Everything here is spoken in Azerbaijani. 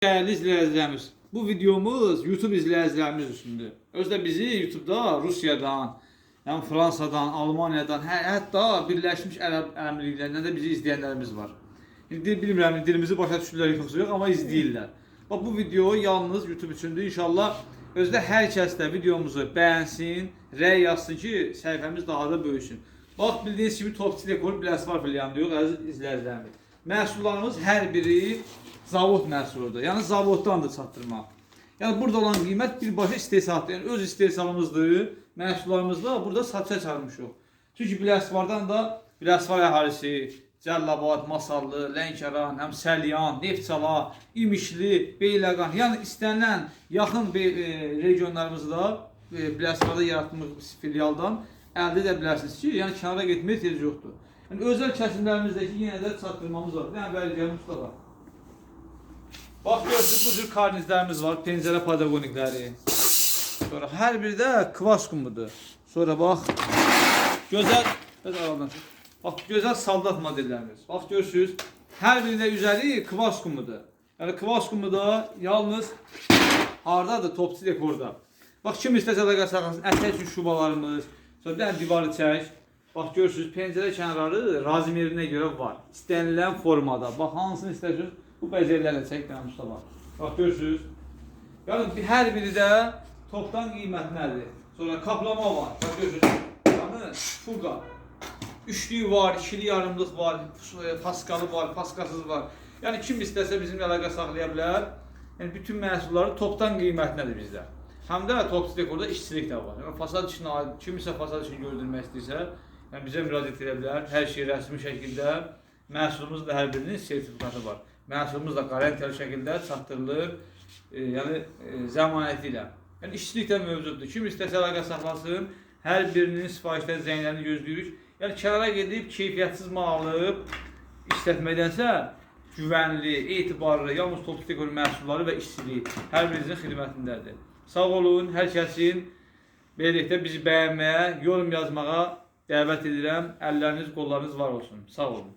Değerli izleyicilerimiz, bu videomuz YouTube izleyicilerimiz üstündür. Özde bizi YouTube'da Rusiyadan, yani Fransa'dan, Almanya'dan, hatta Birleşmiş Ərəb Əmirliklerindən de bizi izleyenlerimiz var. Bilmirəm, dilimizi başa düşürlər yoxsa yox, amma izləyirlər. Bax, bu video yalnız YouTube üçündür. İnşallah özdə hər kəs də videomuzu bəyənsin, rəy yazsın ki, səhifəmiz daha da böyüsün. Bax, bildiyiniz kimi Topçu Dekor Biləsuvar filialında yox, əziz izləyicilərimiz. Məhsullarımız hər biri zavod məhsuludur. Yəni zavoddandır çatdırmaq. Yəni burada olan qiymət birbaşa istehsalatdır. Yəni öz istehsalımızdır. Məhsullarımızda burada satışa çıxarmışıq. Çünki Biləsuvardan da Biləsuvar əhalisi, Cəlilabad, Masallı, Lənkəran, həm Səlyan, Neftçala, İmişli, Beyləqan, yəni istənilən yaxın regionlarımızda Biləsuvarda yaratdığımız filialdan əldə edə bilərsiniz ki, yəni kənara getməyə ehtiyac yoxdur. Yəni özəl kəsimlərimizdəki yenə də çatdırmamız var. Yəni bəli, Mustafa. Bax, görürsünüz, bu cür karnizlərimiz var, pencərə padagonikləri. Sonra hər biri də kvas kumudur. Sonra bax, gözəl saldat modellərimiz. Bax, görürsünüz, hər birində üzəri kvas kumudur. Yəni kvas kumu da yalnız hardadır? Topçu Dekorda. Bax, kim istəsə də qaçaqansın, ətək üçün şubalarımız, sonra bir dənə divarı çək. Bax, görürsünüz, pencərə kənarları razmerinə görə var. İstənilən formada. Bax, hansını istəyirsiniz? Bu bəzəklərlə çəkdirəm Mustafa. Bax, görürsünüz. Yəni, hər biri də topdan qiymətlidir. Sonra kaplama var. Bax, görürsünüz. Yəni, fuqa. Üçlüyü var, ikili yarımlıq var, paskalı var, paskasız var. Yəni, kim istəsə bizimlə əlaqə saxlaya bilər. Yəni, bütün məhsulları topdan qiymətlidir bizdə. Həm də Topçu Dekorda işçilik də var. Yəni, fasad işini, kimisə fasad işini gördürmək istəyirsə, yəni, bizə müraciət edə bilər. Hər şey rəsmi şəkildə, məhsulumuz da hər birinin sertifikatı var. Məhsulumuz da qarantiyəli şəkildə çatdırılır, yəni zəmanəti ilə. Yəni işçilik də mövcuddur. Kim istəsə əlaqə saxlasın, hər birinin sifarişləri, zənglərini gözləyirik. Yəni kənara gedib keyfiyyətsiz mal alıb işlətməkdənsə güvənli, etibarlı, yalnız Topçu Dekor məhsulları və işçiliyi hər birinizin xidmətindədir. Sağ olun, hər kəsin beləliklə bizi bəyənməyə, yorum yazmağa dəvət edirəm. Əlləriniz, qollarınız var olsun. Sağ olun.